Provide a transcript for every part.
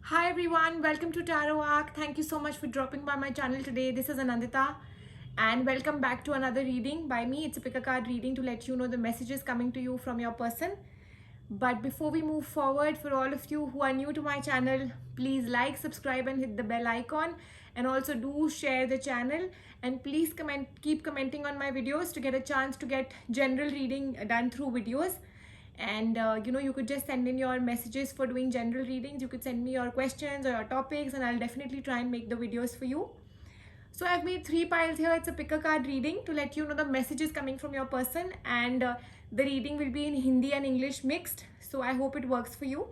Hi everyone, welcome to Tarot Arc. Thank you so much for dropping by my channel today. This is Anandita and welcome back to another reading by me. It's a pick a card reading to let you know the messages coming to you from your person. But before we move forward, for all of you who are new to my channel, please like, subscribe and hit the bell icon, and also do share the channel, and please keep commenting on my videos to get a chance to get general reading done through videos. And you could just send in your messages for doing general readings. You could send me your questions or your topics and I'll definitely try and make the videos for you. So I've made 3 piles here. It's a pick a card reading to let you know the messages coming from your person, and the reading will be in Hindi and English mixed, so I hope it works for you.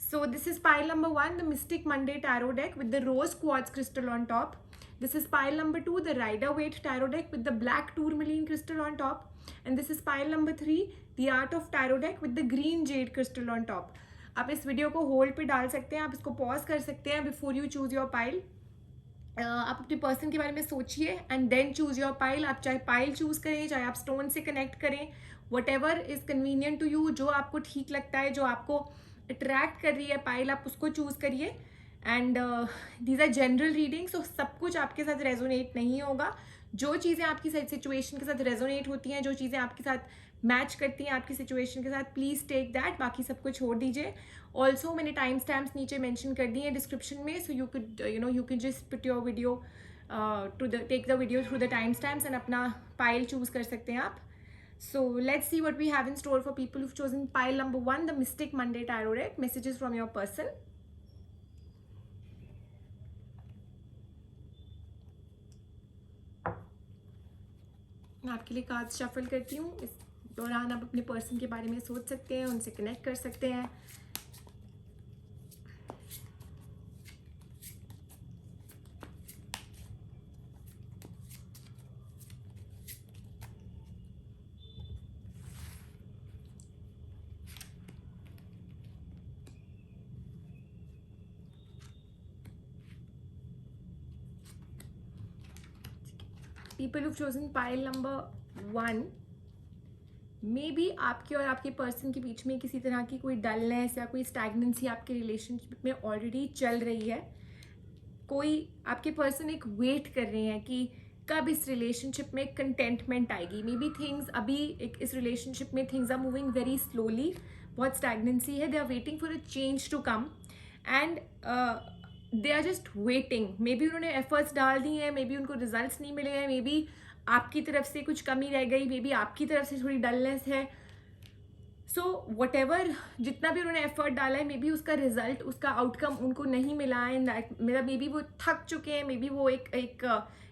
So this is pile number 1, the Mystic Monday Tarot deck with the rose quartz crystal on top. This is pile number 2, the Rider Waite Tarot deck with the black tourmaline crystal on top. And this is pile number 3, the Art of Tarot deck with the green jade crystal on top. आप इस video को hold पे डाल सकते हैं, आप इसको pause कर सकते हैं before you choose your pile. आप अपने पर्सन के बारे में सोचिए and then choose your pile. आप चाहे पाइल चूज करें, चाहे आप स्टोन से कनेक्ट करें, whatever is convenient to you. जो आपको ठीक लगता है, जो आपको अट्रैक्ट कर रही है पाइल, आप उसको चूज करिए. And these are general readings, तो सब कुछ आपके साथ रेजोनेट नहीं होगा. जो चीज़ें आपकी सिचुएशन के साथ रेजोनेट होती हैं, जो चीज़ें आपके साथ मैच करती हैं आपकी सिचुएशन के साथ, प्लीज़ टेक दैट. बाकी सब कुछ छोड़ दीजिए. ऑल्सो मैंने टाइम स्टैम्प्स नीचे मेंशन कर दिए हैं डिस्क्रिप्शन में, so you can just put your video to take the video through the time stamps and अपना पाइल चूज कर सकते हैं आप. So let's see what we have in store for people who've chosen pile number 1, the Mystic Monday Tarot deck. Messages from your person. मैं आपके लिए cards shuffle करती हूँ. इस दौरान आप अपने पर्सन के बारे में सोच सकते हैं, उनसे कनेक्ट कर सकते हैं. People who've chosen pile number 1, may be आपके और आपके पर्सन के बीच में किसी तरह की कोई डलनेस या कोई स्टैग्नेंसी आपके रिलेशनशिप में ऑलरेडी चल रही है. कोई आपके पर्सन एक वेट कर रहे हैं कि कब इस रिलेशनशिप में कंटेंटमेंट आएगी. मे बी थिंग्स अभी इस रिलेशनशिप में things are moving very slowly. बहुत स्टैग्नेंसी है. They are waiting for a change to come and they are just waiting. Maybe उन्होंने एफर्ट्स डाल दी हैं, मे बी उनको रिजल्ट्स नहीं मिले हैं, मे बी आपकी तरफ से कुछ कमी रह गई, मे बी आपकी तरफ से थोड़ी डलनेस है. सो वट एवर, जितना भी उन्होंने एफर्ट डाला है, मे बी उसका रिजल्ट, उसका आउटकम उनको नहीं मिला है. मेरा मे बी वो थक चुके हैं, मे बी वो एक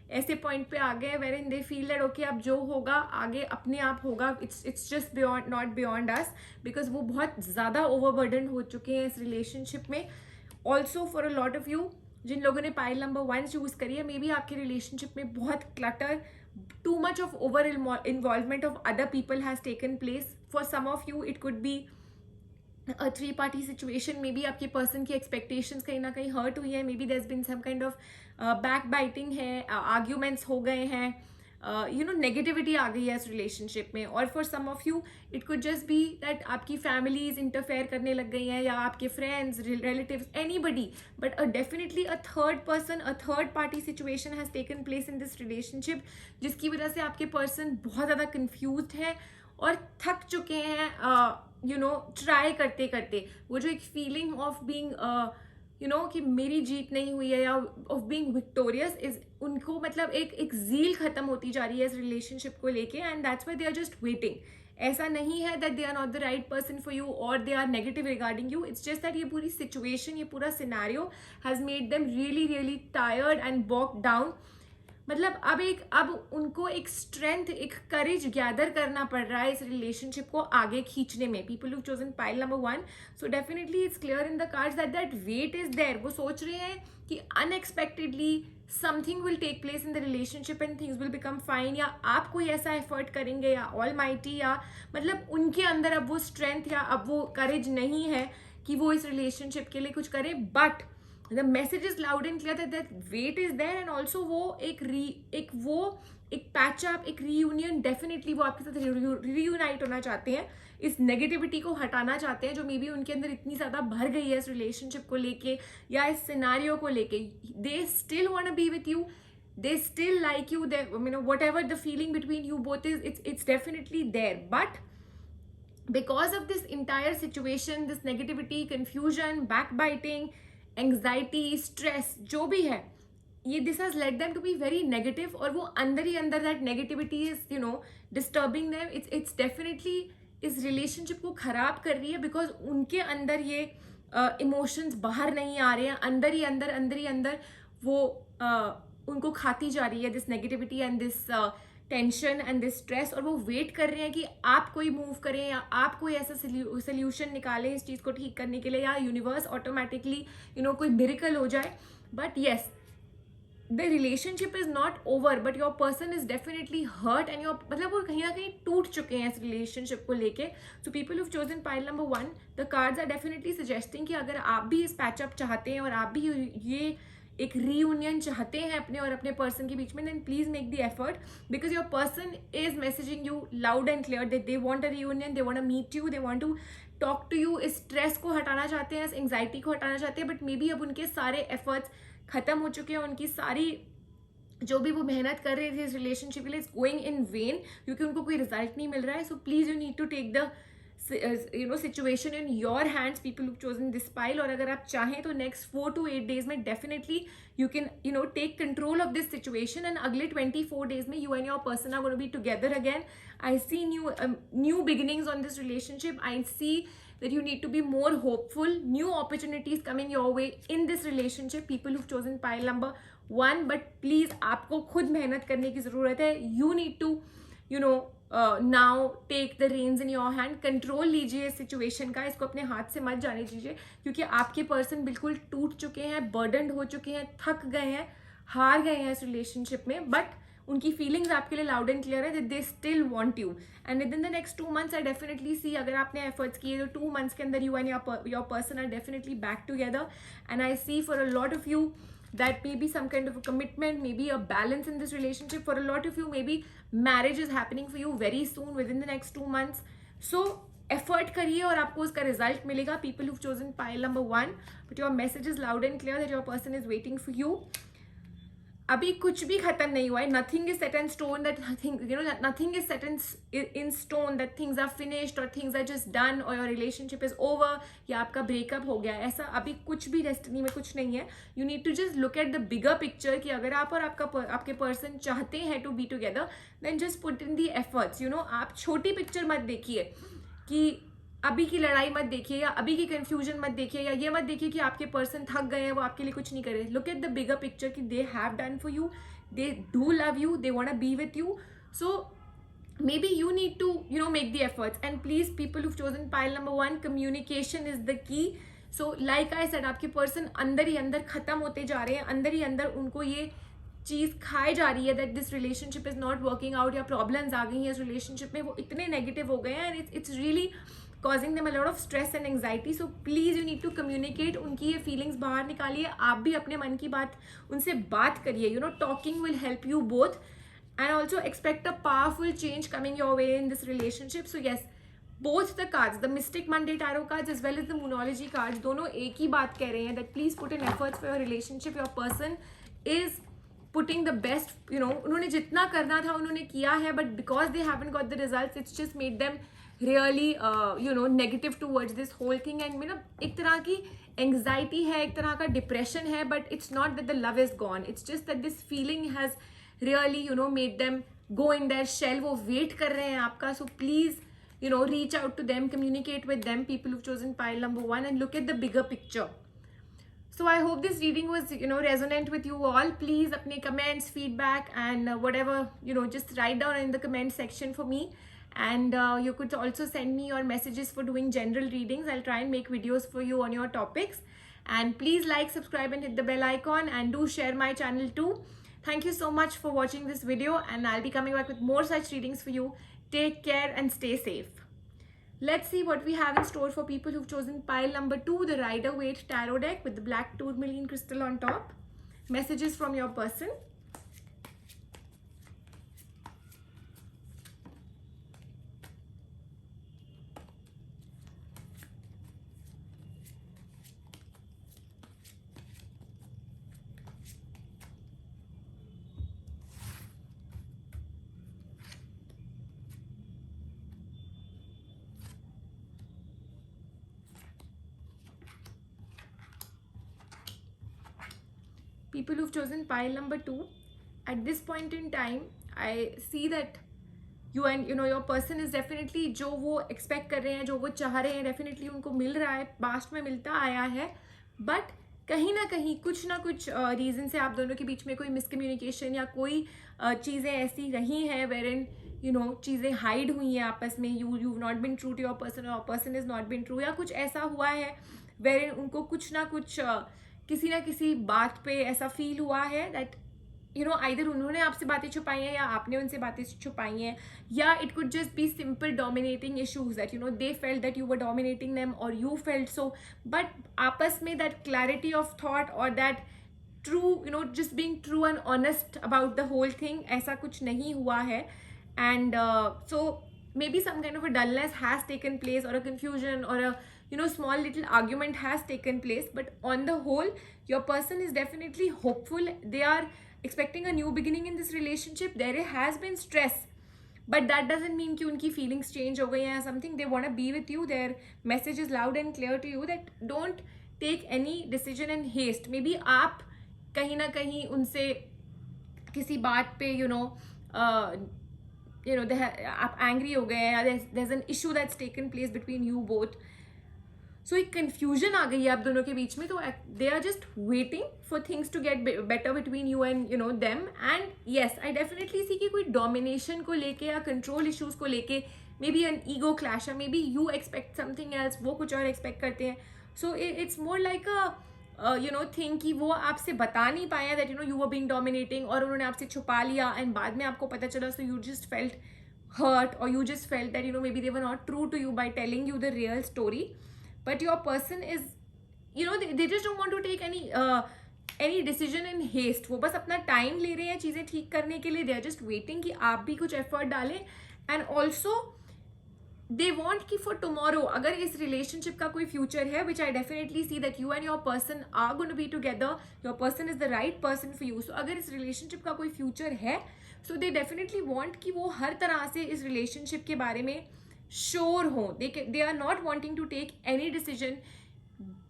ऐसे पॉइंट पे आ गए हैं where in they feel that okay अब जो होगा आगे अपने आप होगा. It's just beyond, not beyond us, because वो बहुत ज़्यादा ओवरबर्डन हो चुके हैं इस रिलेशनशिप में. Also for a lot of you जिन लोगों ने पाइल नंबर 1 चूज करी है, मे बी आपके रिलेशनशिप में बहुत clutter, too much of over involvement of other people has taken place. For some of you it could be a 3-party situation. Maybe आपके person की एक्सपेक्टेशंस कहीं ना कहीं हर्ट हुई है. Maybe there has been some kind of backbiting है, arguments हो गए हैं, नेगेटिविटी आ गई है इस रिलेशनशिप में. और for some of you it could just be that आपकी फैमिलीज इंटरफेयर करने लग गई हैं, या आपके friends, relatives, anybody, but definitely a third person, a third party situation has taken place in this relationship, जिसकी वजह से आपके पर्सन बहुत ज़्यादा कन्फ्यूज है और थक चुके हैं. ट्राई करते करते वो जो एक फीलिंग ऑफ बीइंग कि मेरी जीत नहीं हुई है, या ऑफ बीइंग विक्टोरियस, इज उनको मतलब एक ज़ील खत्म होती जा रही है इस रिलेशनशिप को लेके. And that's why they are just waiting. ऐसा नहीं है that they are not the right person for you और they are negative regarding you. It's just that ये पूरी सिचुएशन, ये पूरा scenario has made them really really tired and bogged down. मतलब अब उनको एक स्ट्रेंथ, एक करेज गैदर करना पड़ रहा है इस रिलेशनशिप को आगे खींचने में. People who chosen pile number 1, so definitely it's clear in the cards that wait is there. वो सोच रहे हैं कि unexpectedly something will take place in the relationship and things will become fine, या आप कोई ऐसा एफर्ट करेंगे, या ऑल माइटी, या मतलब उनके अंदर अब वो स्ट्रेंथ या अब वो करेज नहीं है कि वो इस रिलेशनशिप के लिए कुछ करे. But the message is loud and clear that that weight is there, and also वो एक वो एक पैचअप, एक रीयूनियन, डेफिनेटली वो आपके साथ रीयूनाइट होना चाहते हैं, इस नेगेटिविटी को हटाना चाहते हैं जो मे बी उनके अंदर इतनी ज़्यादा भर गई है इस रिलेशनशिप को लेके या इस सिनारियो को लेके. They still want to be with you, they still like you, they, you know, whatever the feeling between you both is, it's definitely there. But because of this entire situation, this negativity, confusion, backbiting, anxiety, stress, जो भी है, ये this has led them to be very negative, और वो अंदर ही अंदर that negativity is, you know, disturbing them. It's definitely इस relationship को खराब कर रही है, because उनके अंदर ये emotions बाहर नहीं आ रहे हैं, अंदर ही अंदर वो उनको खाती जा रही है this negativity and this tension and this stress, और वो वेट कर रहे हैं कि आप कोई मूव करें या आप कोई ऐसा सोल्यूशन निकालें इस चीज़ को ठीक करने के लिए, या यूनिवर्स ऑटोमेटिकली कोई मिरेकल हो जाए. But yes, the relationship is not over, but your person is definitely hurt and your, मतलब वो कहीं ना कहीं टूट चुके हैं इस रिलेशनशिप को लेके. So people who chosen pile number 1, the cards are definitely suggesting कि अगर आप भी इस पैचअप चाहते हैं और आप भी ये एक रीयूनियन चाहते हैं अपने और अपने पर्सन के बीच में, then please make the effort, because your person is messaging you loud and clear that they want a reunion, they want to meet you, they want to talk to you. इस stress को हटाना चाहते हैं, इस anxiety को हटाना चाहते हैं, बट मे बी अब उनके सारे एफर्ट्स खत्म हो चुके हैं, उनकी सारी जो भी वो मेहनत कर रहे थे इस रिलेशनशिप के लिए इज गोइंग इन वेन, क्योंकि उनको कोई रिजल्ट नहीं मिल रहा है. So please you need to take the situation in your hands, people who chosen this pile. और अगर आप चाहें तो नेक्स्ट 4 to 8 days में definitely you can take control of this situation, and अगले 24 days में you and your person are going to be together again. I see new beginnings on this relationship. I see that you need to be more hopeful, new opportunities coming your way in this relationship, people who've chosen pile number 1. but please आपको खुद मेहनत करने की ज़रूरत है. you need to now take the reins in your hand, control लीजिए इस situation का, इसको अपने हाथ से मत जाने दीजिए, क्योंकि आपके पर्सन बिल्कुल टूट चुके हैं, बर्डनड हो चुके हैं, थक गए हैं, हार गए हैं इस रिलेशनशिप में. बट उनकी फीलिंग्स आपके लिए लाउड एंड क्लियर है that they still want you, and within the next 2 months I definitely see, अगर आपने एफर्ट्स किए तो 2 months के अंदर you and your person are definitely back together. And I see for a lot of you that may be some kind of a commitment, maybe a balance in this relationship. For a lot of you, maybe marriage is happening for you very soon within the next 2 months. So effort करिए और आपको उसका result मिलेगा. People who've chosen pile number 1, but your message is loud and clear that your person is waiting for you. अभी कुछ भी खत्म नहीं हुआ है. Nothing is set in stone, that nothing is set in stone that things are finished और things are just done और your relationship is over या आपका ब्रेकअप हो गया. ऐसा अभी कुछ भी डेस्टिनी में कुछ नहीं है. You need to just look at the bigger picture कि अगर आप और आपके पर्सन चाहते हैं to be together, then just put in the efforts. आप छोटी पिक्चर मत देखिए कि अभी की लड़ाई मत देखिए या अभी की कंफ्यूजन मत देखिए या ये मत देखिए कि आपके पर्सन थक गए हैं, वो आपके लिए कुछ नहीं करे. Look at the bigger picture कि they have done for you, they do love you, they want to be with you. So maybe you need to make the efforts. And please, people who've chosen pile number 1, communication is the key. So like I said, आपके person अंदर ही अंदर खत्म होते जा रहे हैं, अंदर ही अंदर उनको ये चीज़ खाई जा रही है that this relationship is not working out, या प्रॉब्लम्स आ गई हैं इस रिलेशनशिप में, वो इतने नेगेटिव हो गए हैं and it's really causing them a lot of stress and anxiety. So please you need to communicate. उनकी ये feelings बाहर निकालिए, आप भी अपने मन की बात उनसे बात करिए. Talking will help you both, and also expect a powerful change coming your way in this relationship. So yes, both the cards, the Mystic Monday Tarot cards as well as the Moonology cards, दोनों एक ही बात कह रहे हैं that please put in efforts for your relationship. Your person is putting the best, उन्होंने जितना करना था उन्होंने किया है, but because they haven't got the results, it's just made them really negative towards this whole thing. And एक तरह की anxiety है, एक तरह का depression है, but it's not that the love is gone, it's just that this feeling has really made them go in their shell. वो wait कर रहे हैं आपका. So please reach out to them, communicate with them, people who've chosen pile number 1, and look at the bigger picture. So I hope this reading was resonant with you all. Please अपने comments, feedback and whatever just write down in the comment section for me. And you could also send me your messages for doing general readings. I'll try and make videos for you on your topics. And please like, subscribe and hit the bell icon, and do share my channel too. Thank you so much for watching this video, and I'll be coming back with more such readings for you. Take care and stay safe. Let's see what we have in store for people who've chosen pile number 2, the Rider-Waite Tarot deck with the black tourmaline crystal on top. Messages from your person. people who've chosen pile number 2, at this point in time I see that you and your person is definitely जो वो expect कर रहे हैं, जो वो चाह रहे हैं, definitely उनको मिल रहा है, past में मिलता आया है, but कहीं ना कहीं कुछ ना कुछ रीज़न से आप दोनों के बीच में कोई मिसकम्युनिकेशन या कोई चीज़ें ऐसी रही हैं वेरिन चीज़ें हाइड हुई हैं आपस में, you not been true to your person is not been true, या कुछ ऐसा हुआ है वेरिन उनको कुछ ना कुछ किसी ना किसी बात पे ऐसा फील हुआ है दैट आइदर उन्होंने आपसे बातें छुपाई हैं या आपने उनसे बातें छुपाई हैं, या it could just be simple dominating issues that they felt that you were dominating them और यू फेल्ट सो, बट आपस में दैट क्लैरिटी ऑफ थॉट और that true just being true and honest about the whole thing, ऐसा कुछ नहीं हुआ है. And so maybe some kind of a dullness has taken place or a confusion or a small little argument has taken place, but on the whole your person is definitely hopeful. They are expecting a new beginning in this relationship. There has been stress, but that doesn't mean कि उनकी feelings change हो गई हैं something. They want to be with you. Their message is loud and clear to you that don't take any decision in haste. Maybe आप कहीं ना कहीं उनसे किसी बात पे आप एंग्री हो गए हैं, there is an issue that's taken place between you both, so एक कन्फ्यूजन आ गई है आप दोनों के बीच में, तो they are just waiting for things to get better between you and them. And yes, I definitely see कि कोई डोमिनेशन को लेके या कंट्रोल इशूज को लेके maybe an ego clash है, maybe you expect something else, वो कुछ और एक्सपेक्ट करते हैं. So it's more like a thing कि वो आपसे बता नहीं पाया that you were being dominating, और उन्होंने आपसे छुपा लिया एंड बाद में आपको पता चला, so you just felt hurt or you just felt that maybe they were not true to you by telling you the real story, but your person is they just don't want to take any decision in haste. वो बस अपना time ले रहे हैं चीज़ें ठीक करने के लिए. they are just waiting कि आप भी कुछ एफर्ट डालें, and also they want कि for tomorrow अगर इस relationship का कोई future है, which I definitely see that you and your person are going to be together, your person is the right person for you, so अगर इस relationship का कोई future है, so they definitely want कि वो हर तरह से इस relationship के बारे में sure हो. they are not wanting to take any decision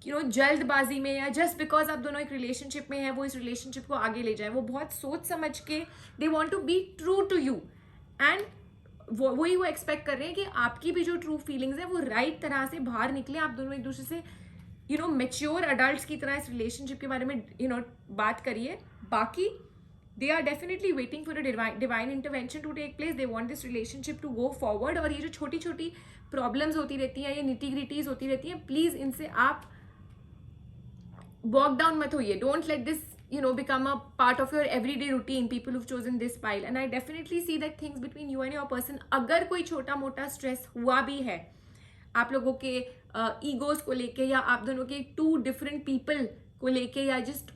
जल्दबाजी में, या just because आप दोनों एक relationship में हैं वो इस relationship को आगे ले जाए. वो बहुत सोच समझ के they want to be true to you, and वही वो एक्सपेक्ट कर रहे हैं कि आपकी भी जो ट्रू फीलिंग्स है वो राइट तरह से बाहर निकले. आप दोनों एक दूसरे से मैच्योर अडल्ट्स की तरह इस रिलेशनशिप के बारे में बात करिए. बाकी they are definitely waiting for a divine intervention to take place. They want this relationship to go forward. और ये जो छोटी छोटी प्रॉब्लम्स होती रहती हैं, ये निटी ग्रिटीज होती रहती हैं, प्लीज इनसे आप वॉक डाउन मत होइए. Don't let this become a part of your everyday routine, people who've chosen this pile. And I definitely see that things between you and your person, अगर कोई छोटा मोटा stress हुआ भी है आप लोगों के egos को लेके, या आप दोनों के two different people को लेके, या just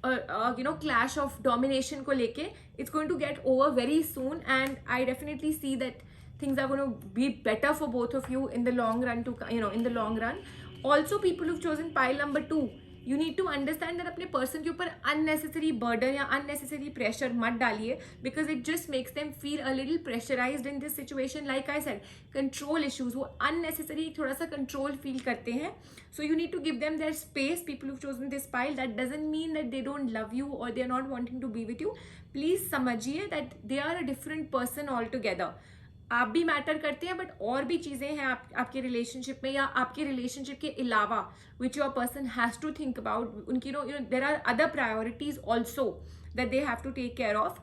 clash of domination को लेके, it's going to get over very soon. And I definitely see that things are going to be better for both of you in the long run. In the long run. Also, people who've chosen pile number 2, you need to understand that अपने person के ऊपर unnecessary burden या unnecessary pressure मत डालिए, because it just makes them feel a little pressurised in this situation. Like I said, control issues, वो unnecessary थोड़ा सा control feel करते हैं. So you need to give them their space. People who chosen this pile, that doesn't mean that they don't love you और they are not wanting to be with you. Please समझिए that they are a different person altogether. आप भी matter करते हैं, but और भी चीज़ें हैं आपके रिलेशनशिप में या आपके रिलेशनशिप के अलावा which your person has to think about. उनकी there are other priorities also that they have to take care of.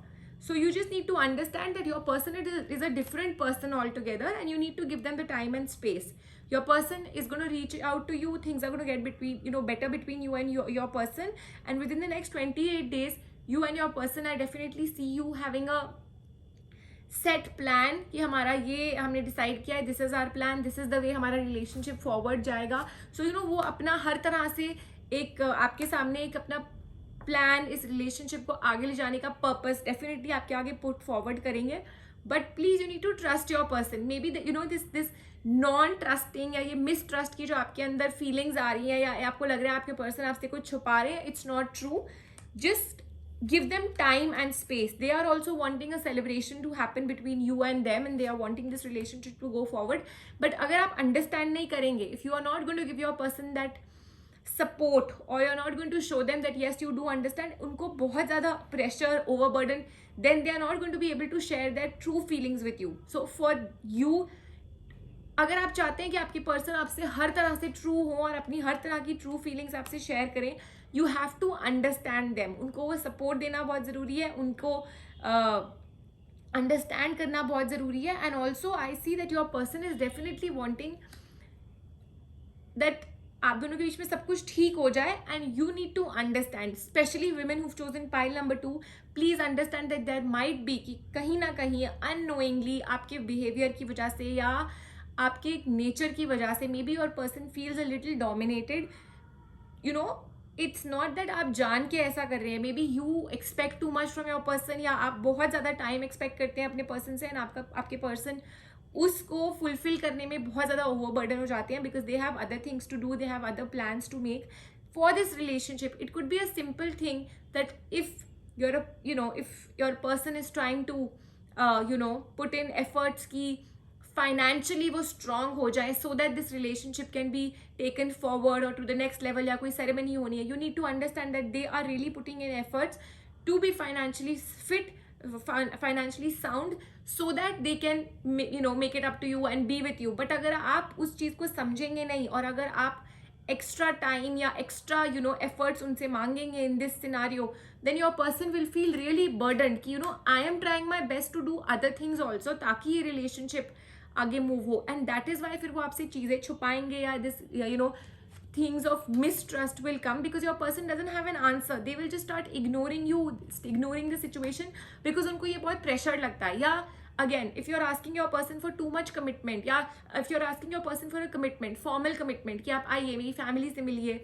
So you just need to understand that your person is a different person altogether, and you need to give them the time and space. Your person is going to reach out to you. Things are going to get better between you and your person. And within the next 28 days, you and your person, I definitely see you having a set plan कि हमारा ये हमने decide किया है, this is our plan, this is the way हमारा relationship forward जाएगा. सो वो अपना हर तरह से एक आपके सामने एक अपना प्लान, इस रिलेशनशिप को आगे ले जाने का पर्पस डेफिनेटली आपके आगे पुट फॉरवर्ड करेंगे. But please you need to trust your person. Maybe this non trusting या ये मिसट्रस्ट की जो आपके अंदर फीलिंग्स आ रही है, या आपको लग रहा है आपके पर्सन आपसे कुछ छुपा रहे हैं, it's not true. Just give them time and space. They are also wanting a celebration to happen between you and them, and they are wanting this relationship to go forward. But अगर आप understand नहीं करेंगे, if you are not going to give your person that support, or you're not going to show them that yes you do understand, उनको बहुत ज़्यादा pressure, overburden, then they are not going to be able to share their true feelings with you. So for you, अगर आप चाहते हैं कि आपकी person आपसे हर तरह से ट्रू हो और अपनी हर तरह की ट्रू फीलिंग्स आपसे शेयर करें, you have to understand them. उनको वो सपोर्ट देना बहुत ज़रूरी है, उनको अंडरस्टैंड करना बहुत ज़रूरी है. And also I see that your person is definitely wanting that आप दोनों के बीच में सब कुछ ठीक हो जाए. And you need to understand, specially women who chosen pile number 2, please understand that there might be कि कहीं ना कहीं अननोइंगली आपके बिहेवियर की वजह से या आपके नेचर की वजह से may be your person feels a little dominated. You know, it's not that आप जान के ऐसा कर रहे हैं, may be you expect too much from your person, या आप बहुत ज़्यादा टाइम एक्सपेक्ट करते हैं अपने पर्सन से, एंड आपके पर्सन उसको फुलफिल करने में बहुत ज़्यादा ओवरबर्डन हो जाते हैं because they have other things to do, they have other plans to make for this relationship. It could be a simple thing that if if your person is trying to put in efforts की financially वो strong हो जाए so that this relationship can be taken forward और to the next level, या कोई ceremony होनी है, you need to understand that they are really putting in efforts to be financially fit, financially sound, so that they can make it up to you and be with you. But अगर आप उस चीज़ को समझेंगे नहीं और अगर आप extra time या एक्स्ट्रा एफर्ट्स उनसे मांगेंगे in this scenario, then your person will feel really burden कि I am trying my best to do other things also ताकि ये रिलेशनशिप आगे मूव हो. एंड दैट इज वाई फिर वो आपसे चीज़ें छुपाएंगे या this things of mistrust will come because your person doesn't have an answer. They will just start ignoring you, ignoring the situation because उनको ये बहुत pressure लगता है. या again, if you're asking your person for too much commitment, या if you're asking your person for a commitment, formal commitment, कि आप आइए मेरी family से मिलिए,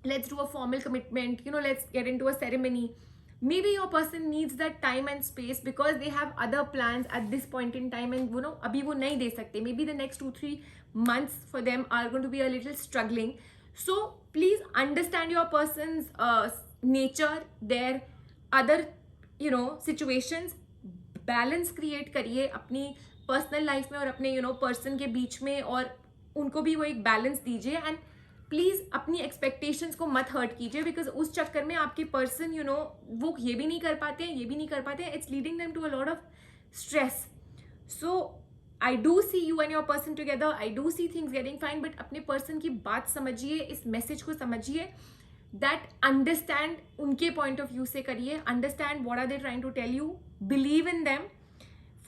let's do a formal commitment, let's get into a ceremony. Maybe your person needs that time and space because they have other plans at this point in time and अभी वो नहीं दे सकते. Maybe the next 2-3 months for them are going to be a little struggling. So please understand your person's nature, their other situations. Balance create करिए अपनी personal life में और अपने person के बीच में, और उनको भी वो एक balance दीजिए. एंड प्लीज़ अपनी एक्सपेक्टेशंस को मत हर्ट कीजिए बिकॉज उस चक्कर में आपके पर्सन वो ये भी नहीं कर पाते हैं, ये भी नहीं कर पाते हैं. It's leading them to a lot of stress. So I do see you and your person together, I do see things getting fine, but अपने पर्सन की बात समझिए, इस मैसेज को समझिए, दैट अंडरस्टैंड उनके पॉइंट ऑफ व्यू से करिए, understand what are they trying to tell you, believe in them,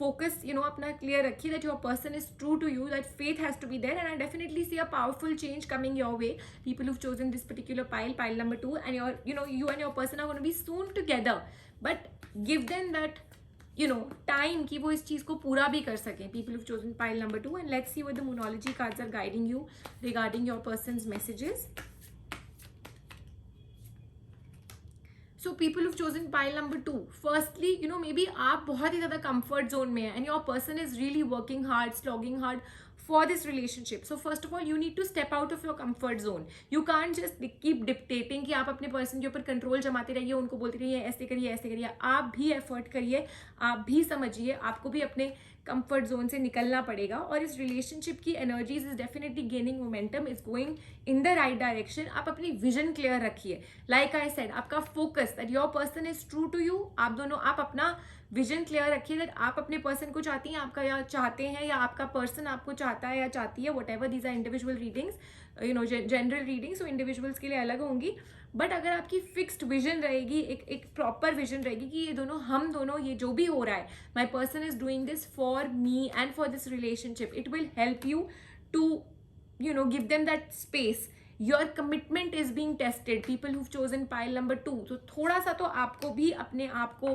focus अपना clear रखिए that your person is true to you, that faith has to be there. And I definitely see a powerful change coming your way. People who've chosen this particular pile number 2, and you and your person are going to be soon together, but give them that time कि वो इस चीज़ को पूरा भी कर सकें. People who've chosen pile number 2, and let's see what the Moonology cards are guiding you regarding your person's messages. So people who've chosen pile number 2, firstly, maybe आप बहुत ही ज़्यादा comfort zone में हैं and your person is really working hard, slogging hard for this relationship. So first of all, you need to step out of your comfort zone. You can't just keep dictating कि आप अपने person के ऊपर control जमाते रहिए, उनको बोलते रहिए ऐसे करिए. आप भी effort करिए, आप भी समझिए, आपको भी अपने कंफर्ट जोन से निकलना पड़ेगा. और इस रिलेशनशिप की energies is definitely gaining momentum, is going in the right direction. आप अपनी विजन क्लियर रखिए, लाइक आई सेड, आपका focus that your person is true to you. आप अपना विजन क्लियर रखिए दैट आप अपने पर्सन को चाहती हैं, आपका या चाहते हैं, या आपका पर्सन आपको चाहता है या चाहती है, whatever. These are individual readings, general readings, तो इंडिविजुअल्स के लिए अलग होंगी. बट अगर आपकी फिक्स्ड विजन रहेगी, एक प्रॉपर विजन रहेगी कि हम दोनों ये जो भी हो रहा है, my person is doing this for me and for this relationship, it will help you to give them that space. Your commitment is being tested. People who chosen pile number 2, तो थोड़ा सा तो आपको भी अपने आप को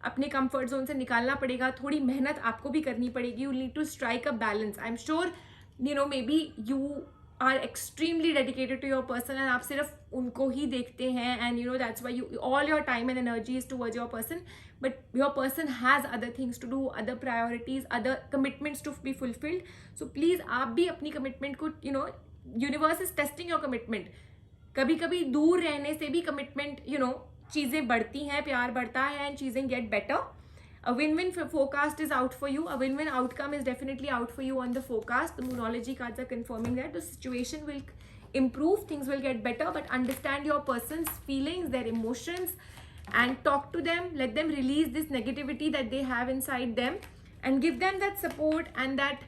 अपने कंफर्ट जोन से निकालना पड़ेगा, थोड़ी मेहनत आपको भी करनी पड़ेगी. You need to strike a balance. I am sure maybe you are extremely dedicated to your person and आप सिर्फ उनको ही देखते हैं, and that's why all your time and energy is towards your person, but your person has other things to do, other priorities, other commitments to be fulfilled. So please आप भी अपनी commitment को universe is testing your commitment. कभी कभी दूर रहने से भी commitment चीज़ें बढ़ती हैं, प्यार बढ़ता है, and चीज़ें get better. A win-win forecast is out for you. A win-win outcome is definitely out for you on the forecast. The Moonology cards are confirming that the situation will improve, things will get better. But understand your person's feelings, their emotions, and talk to them. Let them release this negativity that they have inside them, and give them that support and that,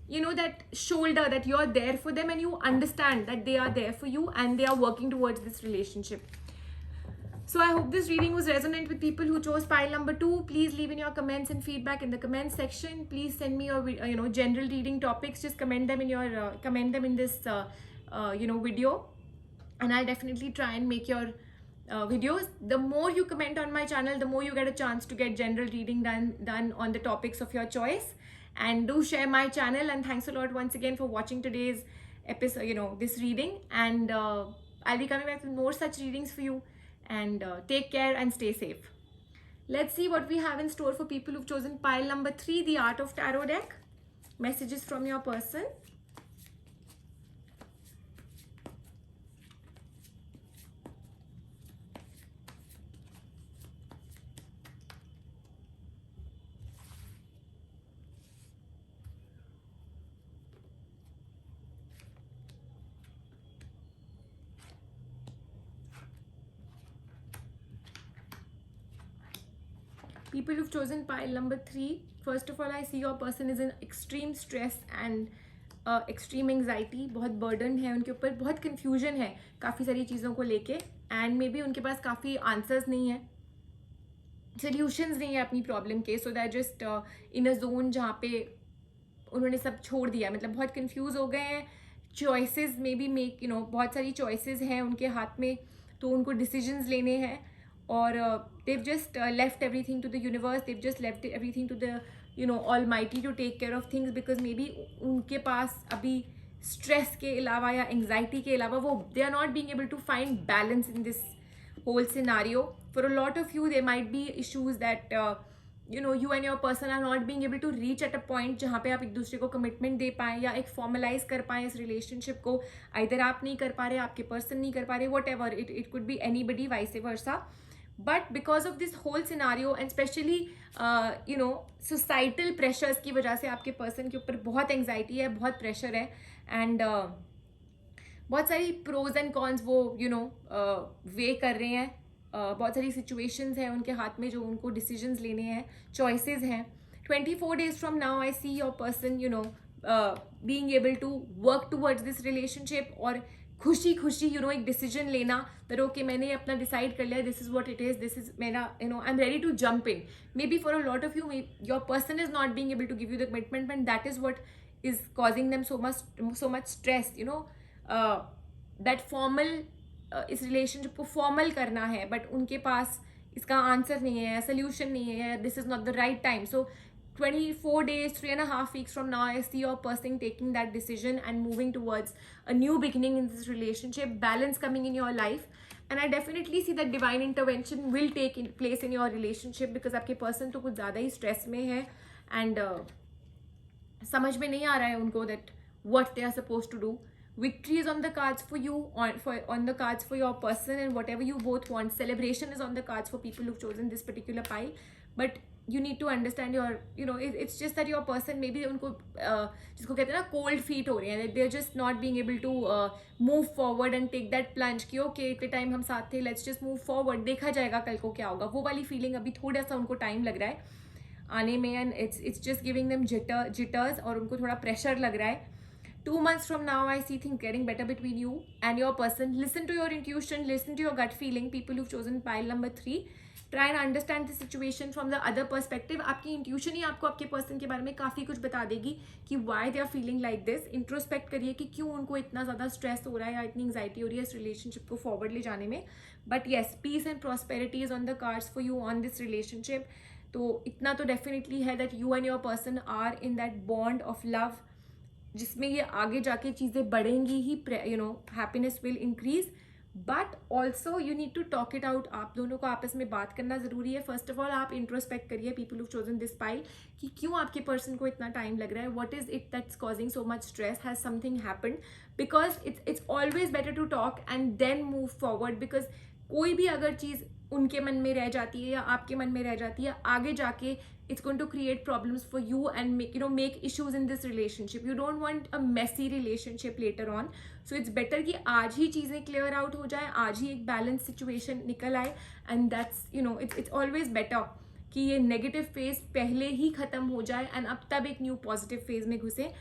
you know, that shoulder, that you're there for them and you understand that they are there for you and they are working towards this relationship. So I hope this reading was resonant with people who chose pile number 2. Please leave in your comments and feedback in the comments section. Please send me your general reading topics. Just comment them in your this video, and I'll definitely try and make your videos. The more you comment on my channel, the more you get a chance to get general reading done on the topics of your choice. And do share my channel. And thanks a lot once again for watching today's episode, this reading. And I'll be coming back with more such readings for you. And take care and stay safe. Let's see what we have in store for people who've chosen pile number 3, the Art of Tarot deck. Messages from your person. People who've chosen pile number 3, first of all, I see your person is in extreme stress and extreme anxiety. बहुत burden है उनके ऊपर, बहुत confusion है काफ़ी सारी चीज़ों को लेके, and maybe उनके पास काफ़ी answers नहीं है, solutions नहीं है अपनी problem के. So they're just in a zone जहाँ पे उन्होंने सब छोड़ दिया, मतलब बहुत confuse हो गए हैं. Choices maybe बहुत सारी choices हैं उनके हाथ में, तो उनको decisions लेने हैं. Or they've just left everything to the universe, they've just left everything to the Almighty to take care of things, because maybe उनके पास अभी stress के अलावा या anxiety के अलावा वो they are not being able to find balance in this whole scenario. For a lot of you, there might be issues that you and your person are not being able to reach at a point जहाँ पे आप एक दूसरे को commitment दे पाएँ या एक formalize कर पाएँ इस relationship को. Either आप नहीं कर पा रहे, आपके person नहीं कर पा रहे, whatever, it could be anybody, vice versa. But because of this whole scenario and especially societal pressures की वजह से आपके person के ऊपर बहुत anxiety है, बहुत pressure है, and बहुत सारी pros and cons वो weigh कर रहे हैं. बहुत सारी situations हैं उनके हाथ में जो उनको decisions लेने हैं, choices हैं. 24 days from now, I see your person being able to work towards this relationship, और खुशी खुशी एक डिसीजन लेना that okay, मैंने अपना डिसाइड कर लिया, this is what it is, this is मेरा I'm ready to jump in. Maybe for a lot of you, your person is not being able to give you the commitment, and that is what is causing them so much stress. That formal इस relationship को formal करना है, but उनके पास इसका answer नहीं है, solution नहीं है, this is not the right time. So 24 days, 3.5 weeks from now, I see your person taking that decision and moving towards a new beginning in this relationship, balance coming in your life. And I definitely see that divine intervention will take place in your relationship, because आपके person तो कुछ ज़्यादा ही stress में है, and समझ में नहीं आ रहा है उनको that what they are supposed to do. Victory is on the cards for you, on the cards for your person, and whatever you both want. Celebration is on the cards for people who've chosen this particular pile. But you need to understand your, it's just that your person maybe उनको जिसको कहते हैं ना cold feet हो रहे हैं, they're just not being able to move forward and take that plunge कि okay, इतने टाइम हम साथ थे, let's just move forward, देखा जाएगा कल को क्या होगा. वो वाली feeling अभी थोड़ा सा उनको टाइम लग रहा है आने में, and it's just giving them jitters, और उनको थोड़ा pressure लग रहा है. 2 months from now, I see things getting better between you and your person. Listen to your intuition, listen to your gut feeling. People who've chosen pile number 3, try and understand the situation from the other perspective. आपकी intuition ही आपको आपके person के बारे में काफ़ी कुछ बता देगी कि why they are feeling like this. Introspect करिए कि क्यों उनको इतना ज़्यादा स्ट्रेस हो रहा है या इतनी एंग्जाइटी हो रही है इस रिलेशनशिप को फॉरवर्ड ले जाने में. But yes, peace and prosperity is on the cards for you on this relationship. तो इतना तो डेफिनेटली है that you and your person are in that bond of love, जिसमें ये आगे जाके चीज़ें बढ़ेंगी ही. Happiness will increase, but also you need to talk it out. आप दोनों को आपस में बात करना ज़रूरी है. फर्स्ट ऑफ ऑल आप इंट्रोस्पेक्ट करिए, people who chosen this pile, कि क्यों आपके पर्सन को इतना टाइम लग रहा है. What is it that's causing so much stress, has something happened? Because it's always better to talk and then move forward. Because कोई भी अगर चीज़ उनके मन में रह जाती है या आपके मन में रह जाती है, आगे जाके it's going to create problems for you and make issues in this relationship. You don't want a messy relationship later on. So it's better कि आज ही चीज़ें clear out हो जाए, आज ही एक balance situation निकल आए, and that's it's always better कि ये negative phase पहले ही ख़त्म हो जाए and अब तब एक new positive phase में घुसे.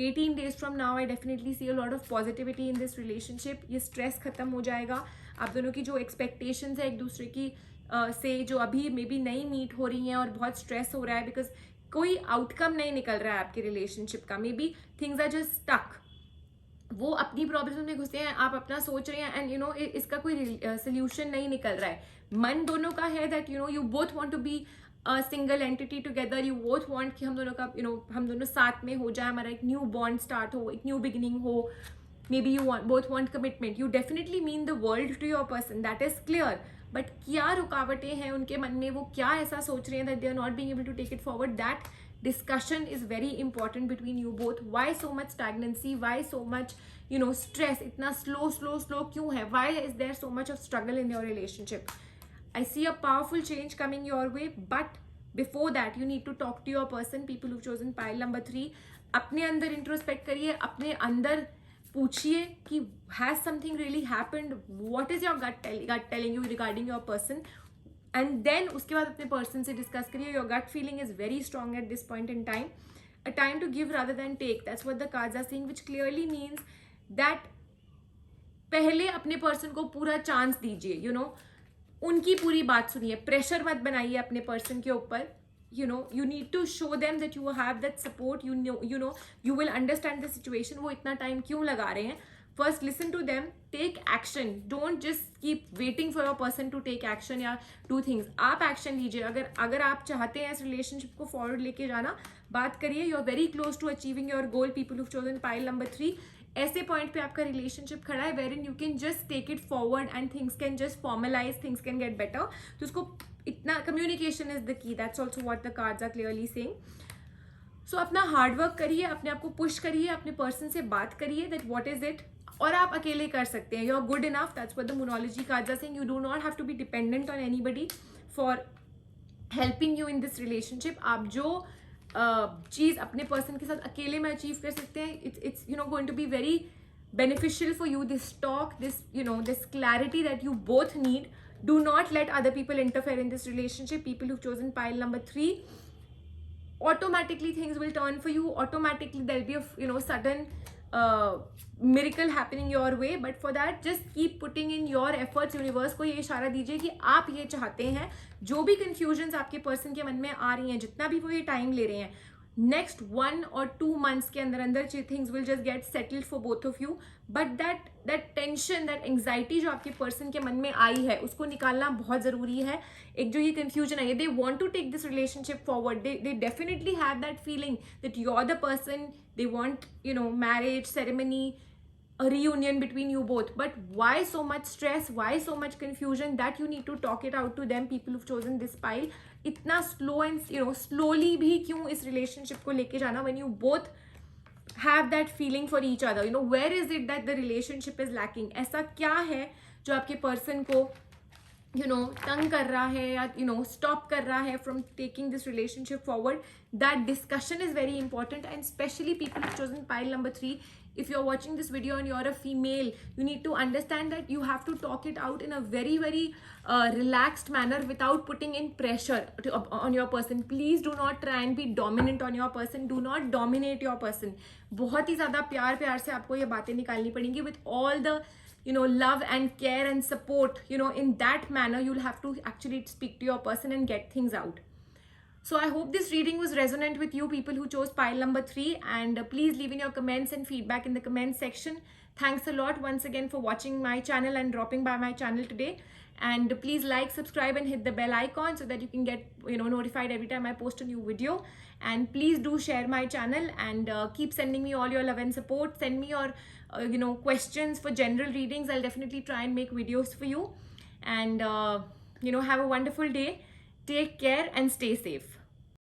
18 days from now I definitely see a lot of positivity in this relationship. ये stress ख़त्म हो जाएगा, आप दोनों की जो expectations है एक दूसरे की से जो अभी मे बी नहीं मीट हो रही हैं और बहुत स्ट्रेस हो रहा है बिकॉज कोई आउटकम नहीं निकल रहा है आपके रिलेशनशिप का, maybe things are just stuck, वो अपनी प्रॉब्लम में घुसे हैं, आप अपना सोच रहे हैं एंड इसका कोई सोल्यूशन नहीं निकल रहा है. मन दोनों का है that you both want to be single entity together, you both want कि हम दोनों का हम दोनों साथ में हो जाए, हमारा एक न्यू बॉन्ड स्टार्ट हो, एक न्यू बिगिनिंग हो. Maybe you both want commitment, you definitely mean the world to your person, that is clear. But क्या रुकावटें हैं उनके मन में, वो क्या ऐसा सोच रहे हैं that they are not being able to take it forward, that discussion is very important between you both. Why so much stagnancy, why so much stress, itna slow क्यों है, why is there so much of struggle in your relationship? I see a powerful change coming your way, but before that you need to talk to your person. People who've chosen pile number 3, अपने अंदर introspect करिए, अपने अंदर पूछिए कि has something really happened, what is your gut telling you regarding your person, and then उसके बाद अपने person से discuss करिए. Your gut feeling is very strong at this point in time. A time to give rather than take, that's what the cards are saying, which clearly means that पहले अपने person को पूरा chance दीजिए, उनकी पूरी बात सुनिए, प्रेशर मत बनाइए अपने पर्सन के ऊपर. You need to show them that you have that support, you will understand the situation. वो इतना टाइम क्यों लगा रहे हैं, first listen to them, take action, don't just keep waiting for your person to take action या do things. आप action लीजिए. अगर आप चाहते हैं इस relationship को forward लेके जाना, बात करिए. You are very close to achieving your goal. People who've chosen pile number 3, ऐसे पॉइंट पे आपका रिलेशनशिप खड़ा है wherein you can just take it forward and things can just formalize, things can get better. तो उसको इतना communication is the key. That's also what the cards are clearly saying. So अपना hard work करिए, अपने आप को push करिए, अपने पर्सन से बात करिए that what is it, और आप अकेले कर सकते हैं. You're good enough. That's what the Moonology cards are saying. You do not have to be dependent on anybody for helping you in this relationship. आप जो चीज़ अपने पर्सन के साथ अकेले में अचीव कर सकते हैं, it's going to be very beneficial for you. This talk, this clarity that you both need. Do not let other people interfere in this relationship. People who've chosen pile number 3, automatically things will turn for you. Automatically there'll be a sudden miracle happening your way. But for that, just keep putting in your efforts. Universe को ये इशारा दीजिए कि आप ये चाहते हैं. जो भी confusions आपके पर्सन के मन में आ रही हैं, जितना भी वो ये टाइम ले रहे हैं, next 1 or 2 months के अंदर things will just get settled for both of you. But that tension, that anxiety जो आपके पर्सन के मन में आई है, उसको निकालना बहुत ज़रूरी है. एक जो ये confusion है, they want to take this relationship forward. They definitely have that feeling that you're the person. They want marriage ceremony, a reunion between you both. But why so much stress, why so much confusion? That you need to talk it out to them. People who've chosen this pile, इतना slow and slowly भी क्यों इस relationship को लेके जाना, when you both have that feeling for each other. Where is it that the relationship is lacking? ऐसा क्या है जो आपके person को तंग कर रहा है या stop कर रहा है from taking this relationship forward? That discussion is very important, and especially people who've chosen pile number 3. If you're watching this video and you're a female, you need to understand that you have to talk it out in a very, very relaxed manner without putting in pressure on your person. Please do not try and be dominant on your person. Do not dominate your person. बहुत ही ज़्यादा प्यार से आपको ये बातें निकालनी पड़ेंगी with all the love and care and support. In that manner you'll have to actually speak to your person and get things out. So I hope this reading was resonant with you, people who chose pile number 3, and please leave in your comments and feedback in the comments section. Thanks a lot once again for watching my channel and dropping by my channel today. And please like, subscribe and hit the bell icon so that you can get notified every time I post a new video. And please do share my channel and keep sending me all your love and support. Send me your questions for general readings. I'll definitely try and make videos for you. And have a wonderful day. Take care and stay safe.